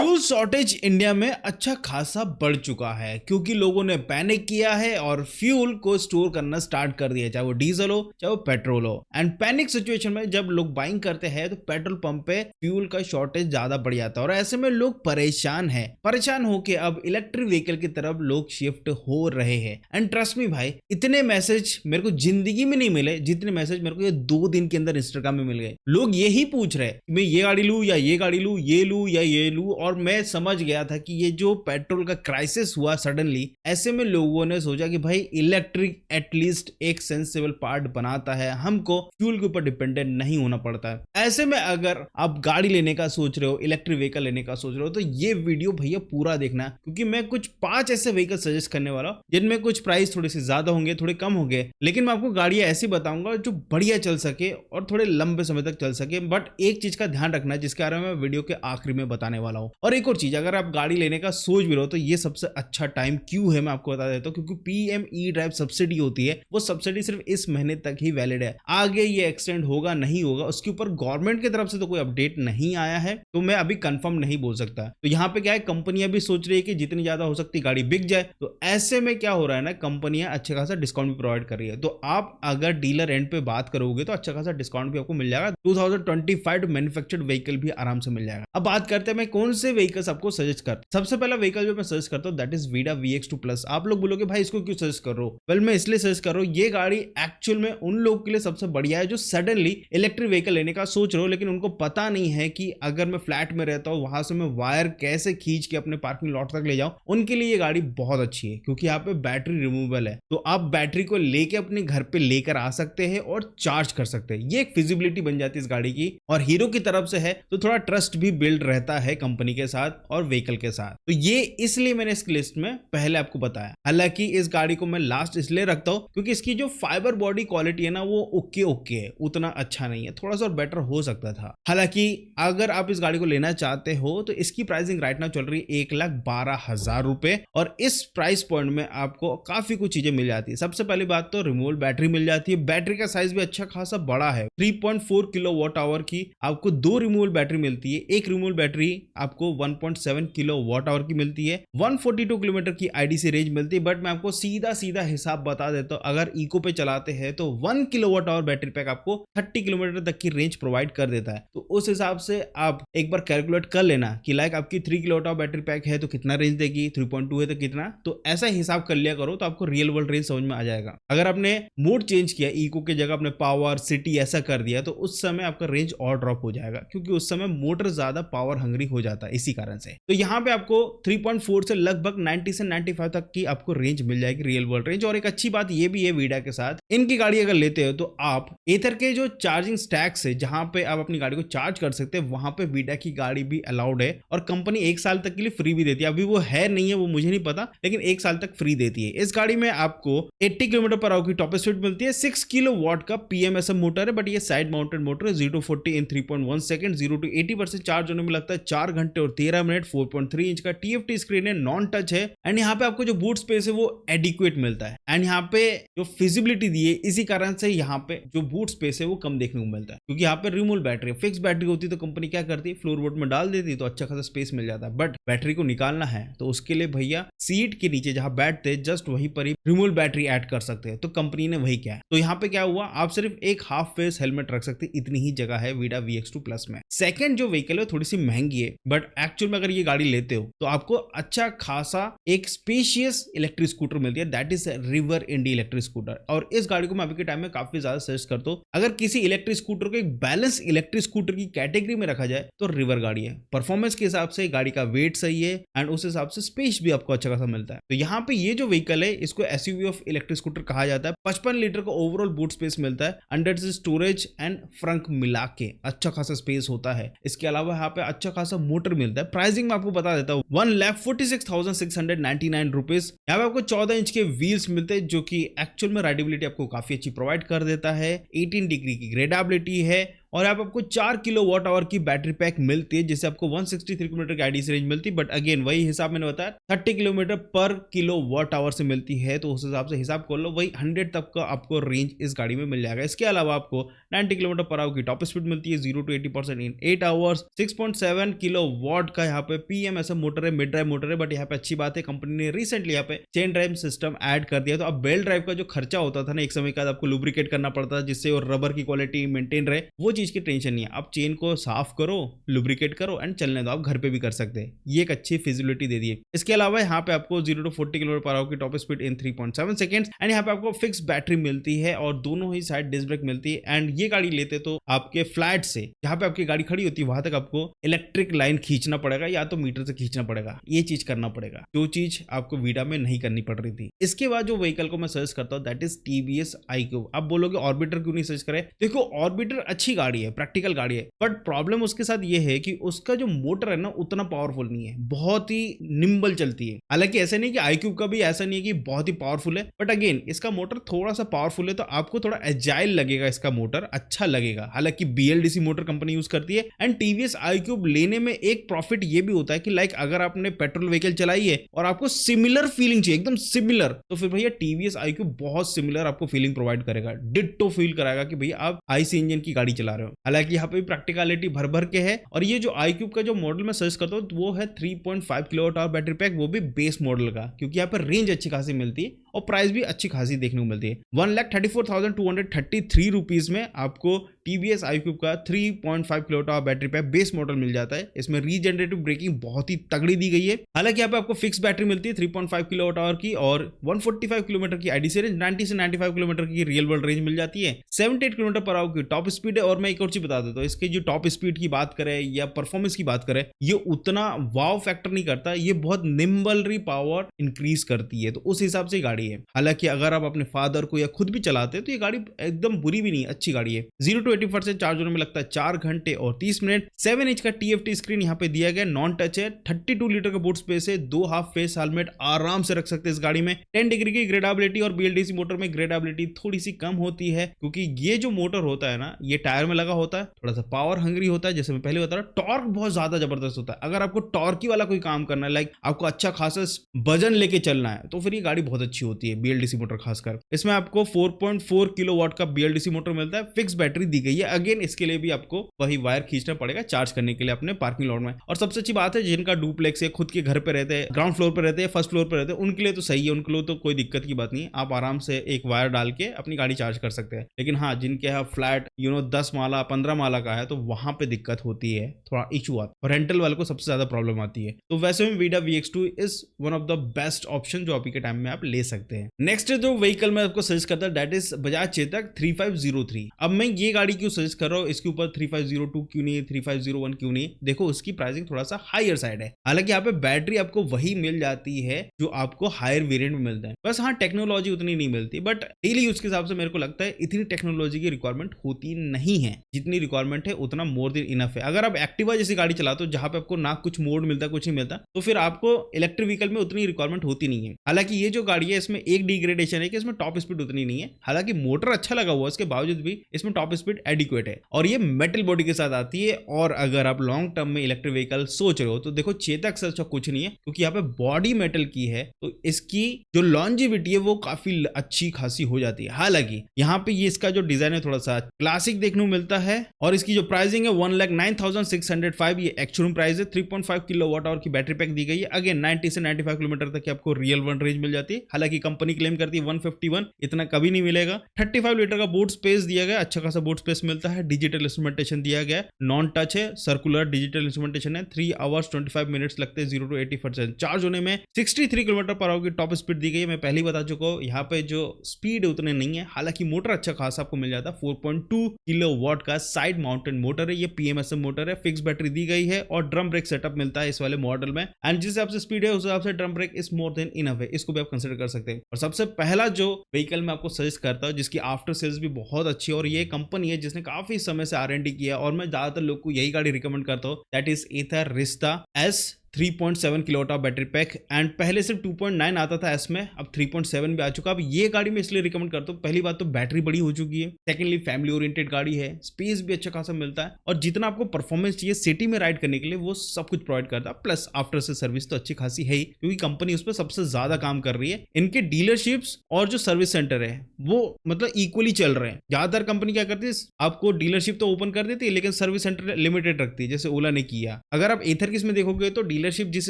Fuel shortage India में अच्छा खासा बढ़ चुका है क्योंकि लोगों ने पैनिक किया है और फ्यूल को स्टोर करना स्टार्ट कर दिया, चाहे वो डीजल हो चाहे वो पेट्रोल हो। एंड पैनिक सिचुएशन में जब लोग बाइंग करते हैं तो पेट्रोल पंप पे फ्यूल का शॉर्टेज ज्यादा बढ़ जाता है और ऐसे में लोग परेशान होके अब इलेक्ट्रिक व्हीकल की तरफ लोग शिफ्ट हो रहे हैं। एंड ट्रस्ट मी भाई, इतने मैसेज मेरे को जिंदगी में नहीं मिले जितने मैसेज मेरे को ये 2 दिन के अंदर इंस्टाग्राम में मिल गए। लोग यही पूछ रहे कि मैं ये गाड़ी लूं या ये गाड़ी लूं, ये लूं या ये लूं। और मैं समझ गया था कि ये जो पेट्रोल का क्राइसिस हुआ सडनली, ऐसे में लोगों ने सोचा कि भाई इलेक्ट्रिक एटलीस्ट एक सेंसिबल पार्ट बनाता है, हमको फ्यूल के ऊपर डिपेंडेंट नहीं होना पड़ता है। ऐसे में अगर आप गाड़ी लेने का सोच रहे हो, इलेक्ट्रिक व्हीकल लेने का सोच रहे हो, तो ये वीडियो भैया पूरा देखना क्योंकि मैं कुछ 5 ऐसे व्हीकल सजेस्ट करने वाला हूं जिनमें कुछ प्राइस थोड़े से ज्यादा होंगे, थोड़े कम होंगे, लेकिन मैं आपको गाड़ियां ऐसी बताऊंगा जो बढ़िया चल सके और थोड़े लंबे समय तक चल सके। बट एक चीज का ध्यान रखना है जिसके बारे में मैं वीडियो के आखिरी में बताने वाला हूं। और एक और चीज, अगर आप गाड़ी लेने का सोच भी रहे हो तो ये सबसे अच्छा टाइम क्यों है मैं आपको बता देता हूं, क्योंकि पीएम ई ड्राइव सब्सिडी होती है, वो सब्सिडी सिर्फ इस महीने तक ही वैलिड है। आगे ये एक्सटेंड होगा नहीं होगा उसके ऊपर गवर्नमेंट की तरफ से तो कोई अपडेट नहीं आया है, तो मैं अभी कंफर्म नहीं बोल सकता। तो यहाँ पे क्या है, कंपनियां भी सोच रही है कि जितनी ज्यादा हो सकती गाड़ी बिक जाए। तो ऐसे में क्या हो रहा है ना, कंपनियां अच्छा खासा डिस्काउंट भी प्रोवाइड कर रही है। तो आप अगर डीलर एंड पे बात करोगे तो अच्छा खासा डिस्काउंट भी आपको मिल जाएगा। 2025 मैन्युफैक्चर्ड व्हीकल भी आराम से मिल जाएगा। अब बात करते हैं मैं कौन से व्हीकल्स आपको सजेस्ट कर। सबसे पहला व्हीकल जो मैं सजेस्ट करता हूं that is VIDA VX2 plus. आप लोग बोलोगे भाई इसको क्यों सजेस्ट कर रहे हो? वेल, मैं इसलिए सजेस्ट कर रहा हूं, ये गाड़ी एक्चुअल में उन लोगों के लिए सबसे बढ़िया है जो सडनली इलेक्ट्रिक व्हीकल लेने का सोच रहे हो, लेकिन उनको पता नहीं है कि अगर मैं फ्लैट में रहता हूं वहां से मैं वायर कैसे खींच के अपने पार्किंग लॉट तक ले जाऊं। उनके लिए ये गाड़ी बहुत अच्छी है क्योंकि यहाँ पे बैटरी रिमूवेबल है, तो आप बैटरी को लेके अपने घर पे लेकर आ सकते हैं और चार्ज कर सकते हैं। ये एक फिजिबिलिटी बन जाती है इस गाड़ी की, और हीरो की तरफ से है तो थोड़ा ट्रस्ट भी बिल्ड रहता है कंपनी के साथ और व्हीकल के साथ। तो ये इसलिए मैंने इस लिस्ट में पहले आपको बताया। हालांकि इस गाड़ी को मैं लास्ट इसलिए रखता हूं क्योंकि इसकी जो फाइबर बॉडी क्वालिटी है ना वो ओके है, उतना अच्छा नहीं है, थोड़ा सा और बेटर हो सकता था। हालांकि अगर आप इस गाड़ी को लेना चाहते हो तो इसकी प्राइसिंग राइट नाउ चल रही है 1,12,000 रुपए, और इस प्राइस पॉइंट में आपको काफी कुछ चीजें मिल जाती है। सबसे पहली बात तो रिमूवेबल बैटरी मिल जाती है। बैटरी का साइज भी अच्छा खासा बड़ा है, 3.4 किलोवाट आवर की आपको 2 रिमूवेबल बैटरी मिलती है। एक रिमूवेबल बैटरी आपको 1.7 किलोवाट आवर की मिलती है। 142 किलोमीटर की आईडीसी रेंज मिलती है। बट मैं आपको सीधा हिसाब बता देता हूं, अगर इको पे चलाते हैं तो 1 किलोवाट आवर बैटरी पैक आपको 30 किलोमीटर तक की रेंज प्रोवाइड कर देता है। तो उस हिसाब से आप एक बार कैलकुलेट कर लेना कि लाइक आपकी 3 किलोवाट आवर बैटरी पैक है तो कितना रेंज देगी, 3.2 है तो कितना। तो ऐसा हिसाब कर लिया करो तो आपको रियल वर्ल्ड रेंज समझ में आ जाएगा। अगर आपने मोड चेंज किया, इको के जगह आपने पावर सिटी ऐसा कर दिया, तो उस समय आपका रेंज और ड्रॉप हो जाएगा क्योंकि उस समय मोटर ज्यादा पावर हंग्री हो जाता है इसी कारण से। तो यहाँ पे आपको 3.4 से लगभग 90 से 95 तक की आपको रेंज मिल जाएगी, रियल वर्ल्ड रेंज। और एक अच्छी बात ये भी है VIDA के साथ, इनकी गाड़ी अगर लेते हो तो आप एथर के जो चार्जिंग स्टैक्स है जहां पे आप अपनी गाड़ी को चार्ज कर सकते हैं, वहां पे VIDA की गाड़ी भी अलाउड है। और कंपनी 1 साल तक के लिए फ्री भी देती है। अभी वो है नहीं है वो मुझे नहीं पता, लेकिन 1 साल तक फ्री देती है। इस गाड़ी में आपको 80 किलोमीटर पर आवर की टॉप स्पीड मिलती है। 6 किलोवाट का PMSM मोटर है, बट ये साइड माउंटेड मोटर है। 0 to 40 in 3.1 second, 0 to 80% charge होने में लगता है 4 घंटे और 13 मिनट। 4.3 इंच का TFT स्क्रीन है, नॉन टच है। एंड यहाँ पे आपको जो बूट स्पेस है वो एडिक्वेट मिलता है। एंड यहाँ पे जो फिजिबिलिटी दी है इसी कारण से यहाँ पे जो बूट स्पेस है वो कम देखने को मिलता है, क्योंकि यहाँ पे रिमूवेबल बैटरी, फिक्स बैटरी होती तो कंपनी क्या करती, फ्लोर बोर्ड में डाल देती तो अच्छा खासा स्पेस मिल जाता। बट बैटरी को निकालना है तो उसके लिए भैया सीट के नीचे जहां बैठते जस्ट वहीं पर ही रिमूवेबल बैटरी ऐड कर सकते हैं। तो कंपनी ने वही किया है। तो यहाँ पे क्या हुआ, आप सिर्फ एक हाफ फेस हेलमेट रख सकते, इतनी ही जगह है VIDA VX2 प्लस में। सेकंड जो व्हीकल है थोड़ी सी महंगी है, बट एक्चुअल में अगर ये गाड़ी लेते हो तो आपको अच्छा खासा एक स्पेशियस इलेक्ट्रिक स्कूटर मिलती है, that is River Indie electric scooter. और इस गाड़ी को मैं अभी के टाइम में काफी ज्यादा सजेस्ट करता हूँ। अगर किसी इलेक्ट्रिक स्कूटर को एक बैलेंस इलेक्ट्रिक स्कूटर की कैटेगरी में रखा जाए तो रिवर गाड़ी है। परफॉर्मेंस के हिसाब से गाड़ी का वेट सही है एंड उस हिसाब से स्पेस भी आपको अच्छा खासा मिलता है। तो यहाँ पे ये जो व्हीकल है इसको SUV ऑफ इलेक्ट्रिक स्कूटर कहा जाता है। 55 लीटर का ओवरऑल बूट स्पेस मिलता है, अंडर से स्टोरेज एंड फ्रंट मिला के अच्छा खासा स्पेस होता है। इसके अलावा यहाँ पे अच्छा खासा मोटर मिलता है। प्राइसिंग में आपको बता देता हूँ, 1,46,699 रुपीज। यहाँ पे आपको 14 इंच के व्हील्स मिलते हैं जो कि एक्चुअल में राइडेबिलिटी आपको काफी अच्छी प्रोवाइड कर देता है। 18 डिग्री की ग्रेडेबिलिटी है और यहाँ पे आपको 4 किलोवाट आवर की बैटरी पैक मिलती है, जिससे आपको 163 किलोमीटर की आईडीसी रेंज मिलती है। बट अगेन वही हिसाब मैंने बताया 30 किलोमीटर पर किलोवाट आवर से मिलती है, तो उस हिसाब से हिसाब कर लो, वही 100 तक का आपको रेंज इस गाड़ी में मिल जाएगा। इसके अलावा आपको 90 किलोमीटर पर आवर की टॉप स्पीड मिलती है, 0 to 80% इन 8 आवर्स। 6.7 किलोवाट का यहाँ पे पीएमएसएम मोटर है, मिड ड्राइव मोटर है। बट यहाँ पे अच्छी बात है, कंपनी ने रिसेंटली यहाँ पे चेन ड्राइव सिस्टम ऐड कर दिया। तो अब बेल्ट ड्राइव का जो खर्चा होता था ना एक समय के बाद, आपको लुब्रिकेट करना पड़ता था जिससे और रबर की क्वालिटी मेंटेन रहे, वो चीज की टेंशन नहीं है। आप चेन को साफ करो, लुब्रिकेट करो एंड चलने दो, आप घर पे भी कर सकते हैं। ये एक अच्छी फिजिबिलिटी दे दी है। इसके अलावा यहाँ पे आपको 0 to 40 किलोमीटर पर आवर की top speed in 3.7 seconds and यहाँ पे आपको फिक्स बैटरी मिलती है और दोनों ही साइड डिस्क ब्रेक मिलती है। एंड ये गाड़ी लेते तो आपके फ्लैट से जहां पे आपकी गाड़ी खड़ी होती है वहां तक आपको इलेक्ट्रिक लाइन खींचना पड़ेगा या तो मीटर से खींचना पड़ेगा, ये चीज करना पड़ेगा, जो चीज आपको वीडा में नहीं करनी पड़ रही थी। इसके बाद जो व्हीकल को मैं सर्च करता हूँ दैट इज टीवीएस iQube। आप बोलोगे ऑर्बिटर क्यों नहीं सर्च करें? देखो ऑर्बिटर अच्छी गाड़ी है, प्रैक्टिकल गाड़ी है, बट प्रॉब्लम उसके साथ ये है कि उसका जो मोटर है ना उतना पावरफुल नहीं है, बहुत ही निम्बल चलती है। हालांकि ऐसा नहीं कि iQube का भी ऐसा नहीं है कि बहुत ही पावरफुल है, बट अगेन इसका मोटर थोड़ा सा पावरफुल है, तो आपको थोड़ा एजाइल लगेगा, इसका मोटर अच्छा लगेगा। हालांकि BLDC मोटर कंपनी यूज करती है। एंड टीवीएस iQube लेने में एक प्रॉफिट ये भी होता है कि लाइक अगर आपने पेट्रोल व्हीकल चलाई है और आपको सिमिलर फीलिंग चाहिए, एकदम सिमिलर, तो फिर भैया टीवीएस iQube बहुत सिमिलर आपको फीलिंग प्रोवाइड करेगा, डिट्टो फील कराएगा कि भैया आप आईसी इंजन की गाड़ी चला रहे हो। हालांकि यहाँ पे प्रैक्टिकलिटी भर भर के है। और ये जो iQube का जो मॉडल मैं सर्च करता हूँ वो है 3.5 किलोवाट आवर बैटरी पैक, वो भी बेस मॉडल का, क्योंकि यहाँ पर रेंज अच्छी खासी मिलती है और प्राइस भी अच्छी खासी देखने को मिलती है। 1,34,233 रुपीज में आपको टीवीएस iQube का 3.5 kilowatt hour battery pack base model मिल जाता है। इसमें रीजनरेटिव ब्रेकिंग बहुत ही तगड़ी दी गई है। हालांकि यहाँ पे आपको फिक्स बैटरी मिलती है 3.5 किलोवाट आवर की और 145 किलोमीटर की आईडीसी रेंज, 90 से 95 किलोमीटर की रियल वर्ल्ड रेंज मिल जाती है। 78 किलोमीटर पर आवर की टॉप स्पीड है। और मैं एक और चीज बता देता हूँ, इसकी जो टॉप स्पीड की बात करें या परफॉर्मेंस की बात करें, ये उतना वाव फैक्टर नहीं करता, ये बहुत निम्बलरी पावर इंक्रीज करती है, तो उस हिसाब से गाड़ी है। हालांकि अगर आप अपने फादर को या खुद भी चलाते हैं तो ये गाड़ी एकदम बुरी भी नहीं, अच्छी गाड़ी है। 0 to 80% चार्ज होने में लगता है 4 घंटे और 30 मिनट। 7 इंच का TFT स्क्रीन यहाँ पे दिया गया, नॉन टच है। 32 लीटर का बूट स्पेस है। 2 हाफ फेस हेलमेट आराम से रख सकते हैं इस गाड़ी में। 10 डिग्री की ग्रेडेबिलिटी, और BLDC मोटर में ग्रेडेबिलिटी थोड़ी सी कम होती है, क्योंकि ये जो मोटर होता है ना ये टायर में लगा होता है, थोड़ा सा पावर हंग्री होता है। जैसे मैं पहले बता रहा, टॉर्क बहुत ज्यादा जबरदस्त होता है। अगर आपको टॉर्की वाला कोई काम करना है, लाइक आपको अच्छा खासा वजन लेके चलना है, तो फिर ये गाड़ी बहुत अच्छी होती है, BLDC मोटर खासकर। इसमें आपको 4.4 किलोवाट का BLDC मोटर मिलता है। फिक्स बैटरी दी गई है। अगेन इसके लिए भी आपको वही वायर खींचना पड़ेगा चार्ज करने के लिए अपने पार्किंग लॉट में। और सबसे अच्छी बात है, जिनका डुप्लेक्स है, खुद के घर पे रहते हैं, ग्राउंड फ्लोर पे रहते हैं, फर्स्ट फ्लोर पे रहते हैं, उनके लिए तो सही है, उनके लिए तो कोई दिक्कत की बात नहीं है। आप आराम से एक वायर डाल के अपनी गाड़ी चार्ज कर सकते हैं। लेकिन हाँ, जिनके यहाँ फ्लैट 10 माला 15 माला का है, तो वहां पे दिक्कत होती है, थोड़ा इशू आता है, और रेंटल वाले को सबसे ज्यादा प्रॉब्लम आती है। तो वैसे में Vida VX2 is one of the best option जो अभी के टाइम में आप ले सकते हैं। नेक्स्ट जो व्हीकल मैं आपको सजेस्ट करता हूं दैट इज बजाज चेतक 3503। अब मैं ये गाड़ी क्यों सजेस्ट कर रहा हूँ, इसके ऊपर 3502 क्यों नहीं है, 3501 क्यों नहीं? देखो उसकी प्राइसिंग थोड़ा सा हायर साइड है। हालांकि यहाँ पे बैटरी आपको वही मिल जाती है जो आपको हायर वेरिएंट में मिलता है, बस हाँ टेक्नोलॉजी उतनी नहीं मिलती। बट डेली यूज के हिसाब से मेरे को लगता है इतनी टेक्नोलॉजी की रिक्वायरमेंट होती नहीं है, जितनी रिक्वायरमेंट है उतना मोर देन इनफ है। अगर आप एक्टिवा जैसी गाड़ी चलाते हो जहां पे आपको ना कुछ मोड मिलता कुछ नहीं मिलता, तो फिर आपको इलेक्ट्रिक व्हीकल में उतनी रिक्वायरमेंट होती नहीं है। हालांकि ये जो गाड़ी है इसमें एक डिग्रेडेशन है कि इसमें टॉप स्पीड उतनी नहीं है। हालांकि मोटर अच्छा लगा हुआ है, इसके बावजूद भी इसमें टॉप स्पीड एडिक्वेट है, और ये मेटल बॉडी के साथ आती है। और अगर आप लॉन्ग टर्म में इलेक्ट्रिक व्हीकल सोच रहे हो तो देखो चेतक से अच्छा कुछ नहीं है, क्योंकि यहाँ पे बॉडी मेटल की है, तो इसकी जो लॉन्जिविटी है वो काफी अच्छी खासी हो जाती है। हालांकि यहाँ पे ये इसका जो डिजाइन है थोड़ा सा क्लासिक देखने को मिलता है, और इसकी जो प्राइसिंग है 1,09,605, ये एक्चुअल प्राइस है। 3.5 किलोवाट आवर की बैटरी पैक दी गई है। अगेन 90 से 95 किलोमीटर तक की आपको रियल वर्ल्ड रेंज मिल जाती है। हालांकि कंपनी क्लेम करती है 151, इतना कभी नहीं मिलेगा। 35 लीटर का बूट स्पेस दिया गया, अच्छा खासा बूट स्पेस मिलता है। डिजिटल इंस्ट्रूमेंटेशन दिया गया, नॉन टच है, सर्कुलर डिजिटल इंस्ट्रूमेंटेशन है। 3 आवर्स 25 मिनट्स लगते हैं 0 to 80% चार्ज होने में। 63 किलोमीटर पर आवर की टॉप स्पीड दी गई है। मैं पहले ही बता चुका हूँ, यहाँ पे जो स्पीड है उतने नहीं है। हालांकि मोटर अच्छा खासा आपको मिल जाता है। 4.2 किलोवाट का साइड माउंटेड मोटर है, ये PMSM मोटर है। फिक्स बैटरी दी गई है और ड्रम ब्रेक सेटअप मिलता है इस वाले मॉडल में। एंड जिस हिसाब से स्पीड है उस हिसाब से drum brake is more than enough है, इसको भी आप कंसिडर कर सकते हैं। और सबसे पहला जो व्हीकल मैं आपको सजेस्ट करता हूँ जिसकी आफ्टर सेल्स भी बहुत अच्छी है, और ये कंपनी है जिसने काफी समय से R&D किया, और मैं ज्यादातर लोग को यही गाड़ी रिकमेंड करता हूँ, दैट इज एथर रिस्ता S 3.7 kilowatt battery pack and पहले सिर्फ 2.9 आता था इसमें, अब 3.7 भी आ चुका। अब ये गाड़ी मैं इसलिए रिकमेंड करता हूँ, पहली बात तो बैटरी बड़ी हो चुकी है, सेकेंडली फैमिली ओरिएंटेड गाड़ी है, स्पेस भी अच्छा खासा मिलता है और जितना आपको परफॉर्मेंस चाहिए सिटी में राइड करने के लिए वो सब कुछ प्रोवाइड करता है। प्लस आफ्टर से सर्विस तो अच्छी खासी है ही, क्योंकि कंपनी उस पर सबसे ज्यादा काम कर रही है। इनके डीलरशिप्स और जो सर्विस सेंटर है वो मतलब इक्वली चल रहे हैं। ज्यादातर कंपनी क्या करती है, आपको डीलरशिप तो ओपन कर देती है लेकिन सर्विस सेंटर लिमिटेड रखती है, जैसे ओला ने किया। अगर आप एथर किस में देखोगे तो डीलरशिप जिस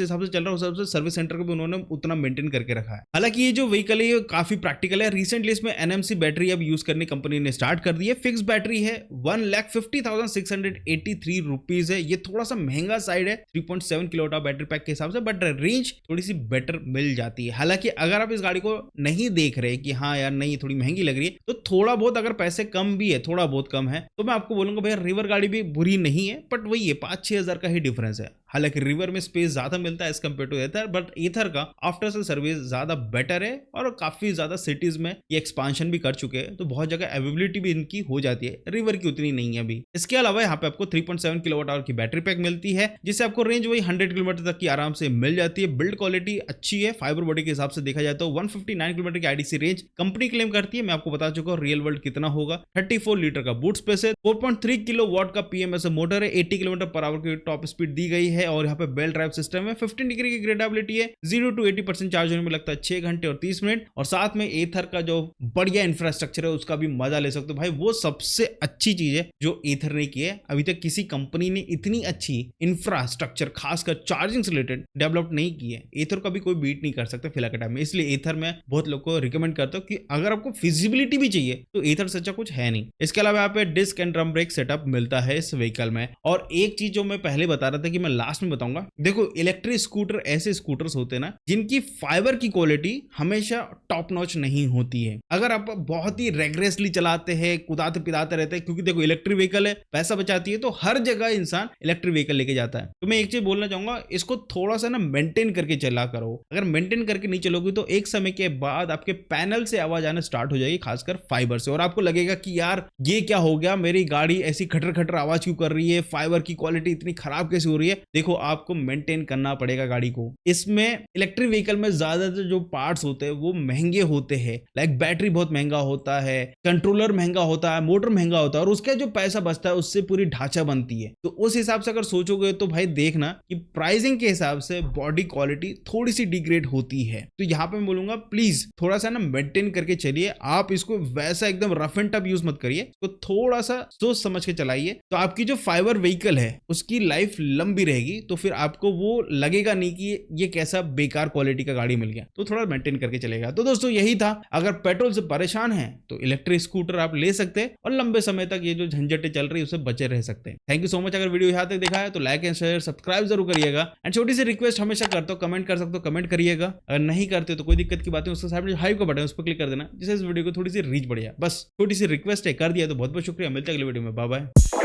हिसाब से चल रहा है उस हिसाब से सर्विस सेंटर को भी उन्होंने उतना मेंटेन करके रखा है। हालांकि ये जो व्हीकल है ये काफी प्रैक्टिकल है। रिसेंटली इसमें एनएमसी बैटरी अब यूज करने कंपनी ने स्टार्ट कर दी है। फिक्स बैटरी है, 1,50,683 रुपीज है। ये थोड़ा सा महंगा साइड है 3.7 किलोवाट बैटरी पैक के हिसाब से, बट रेंज थोड़ी सी बेटर मिल जाती है। हालांकि अगर आप इस गाड़ी को नहीं देख रहे कि हाँ यार नहीं थोड़ी महंगी लग रही है, तो थोड़ा बहुत अगर पैसे कम भी है, थोड़ा बहुत कम है, तो मैं आपको बोलूंगा भैया रिवर गाड़ी भी बुरी नहीं है, बट वही है 5-6 हजार का ही डिफरेंस है। हालांकि रिवर में स्पेस ज्यादा मिलता है as compared to Ather, but Ather का आफ्टर सेल सर्विस ज्यादा बेटर है और काफी ज्यादा सिटीज में ये एक्सपांशन भी कर चुके हैं, तो बहुत जगह अवेलेबिलिटी भी इनकी हो जाती है, रिवर की उतनी नहीं है अभी। इसके अलावा यहाँ पे आपको 3.7 किलोवाट आवर की बैटरी पैक मिलती है, जिससे आपको रेंज वही 100 किलोमीटर तक की आराम से मिल जाती है। बिल्ड क्वालिटी अच्छी है, फाइबर बॉडी के हिसाब से देखा जाए तो 159 किलोमीटर की आईडीसी रेंज कंपनी क्लेम करती है। मैं आपको बता चुका हूँ रियल वर्ल्ड कितना होगा। 34 लीटर का बूट स्पेस है, 4.3 किलोवाट का पीएमएस मोटर है, 80 किलोमीटर पर आवर की टॉप स्पीड दी गई है और यहाँ पे बेल्ट ड्राइव सिस्टम है। 15 डिग्री की ग्रेडेबिलिटी है, 0 to 80% चार्ज होने में लगता है 6 घंटे और 30 मिनट। और साथ में एथर का जो बढ़िया इंफ्रास्ट्रक्चर है उसका भी मजा ले सकते हो भाई। वो सबसे अच्छी चीज है जो एथर ने की है। अभी तक किसी कंपनी ने इतनी अच्छी इंफ्रास्ट्रक्चर खासकर चार्जिंग से रिलेटेड डेवलप नहीं की है। एथर का भी कोई बीट नहीं कर सकता फिलहाल के टाइम में, इसलिए एथर में बहुत लोग को रिकमेंड करता हूँ कि अगर आपको फिजिबिलिटी भी चाहिए तो एथर से अच्छा कुछ है नहीं। इसके अलावा यहाँ पे disc and drum brake setup मिलता है इस व्हीकल में। और एक चीज जो मैं पहले बता रहा था कि मैं लास्ट में बताऊंगा, देखो इलेक्ट्रिक स्कूटर ऐसे स्कूटर्स होते हैं ना जिनकी फाइबर की क्वालिटी हमेशा टॉप नॉच नहीं होती है। अगर आप बहुत ही रेगरेसली चलाते हैं, कुदाते पिदाते रहते हैं, क्योंकि देखो इलेक्ट्रिक व्हीकल है, पैसा बचाती है, तो हर जगह इंसान इलेक्ट्रिक व्हीकल लेके जाता है। तो मैं एक चीज बोलना चाहूंगा, इसको थोड़ा सा ना मेंटेन करके चला करो। अगर मेंटेन करके नहीं चलोगे तो एक समय के बाद आपके पैनल से आवाज आना स्टार्ट हो जाएगी, खासकर फाइबर से, और आपको लगेगा कि यार ये क्या हो गया, मेरी गाड़ी ऐसी खटर खटर आवाज क्यों कर रही है, फाइबर की क्वालिटी इतनी खराब कैसे हो रही है। देखो आपको मेंटेन करना पड़ेगा गाड़ी को। इसमें इलेक्ट्रिक व्हीकल में ज्यादातर जो पार्ट्स होते हैं वो महंगे होते हैं, लाइक बैटरी बहुत महंगा होता है, कंट्रोलर महंगा होता है, मोटर महंगा होता है, और उसका जो पैसा बचता है उससे पूरी ढांचा बनती है। तो उस हिसाब से अगर सोचोगे तो भाई देखना कि प्राइसिंग के हिसाब से बॉडी क्वालिटी थोड़ी सी डिग्रेड होती है। तो यहाँ पे मैं बोलूंगा प्लीज थोड़ा सा ना मेंटेन करके चलिए। आप इसको वैसा एकदम रफ एंड टफ यूज मत करिए, तो थोड़ा सा सोच समझ के चलाइए, तो आपकी जो फाइबर व्हीकल है उसकी लाइफ लंबी रहेगी। तो फिर आपको वो लगेगा नहीं कि ये कैसा बेकार क्वालिटी का गाड़ी मिल गया, तो थोड़ा मेंटेन करके चलेगा। तो दोस्तों यही था, अगर पेट्रोल से परेशान है तो इलेक्ट्रिक स्कूटर आप ले सकते हैं और लंबे समय तक ये जो झंझटें चल रही है उससे बचे रह सकते हैं। Thank you so much. अगर वीडियो यहाँ तक देखा है तो लाइक एंड शेयर सब्सक्राइब जरूर करिएगा। एंड छोटी सी रिक्वेस्ट हमेशा करता हूँ, कमेंट कर सकते हो कमेंट करिएगा। अगर नहीं करते तो कोई दिक्कत की बात है, उसके साइड में हाइप का बटन उस पर क्लिक कर देना, जिससे इस वीडियो को थोड़ी सी रीच बढ़िया। बस छोटी सी रिक्वेस्ट है, कर दिया तो बहुत बहुत शुक्रिया। मिलते हैं अगले वीडियो में, बाय बाय।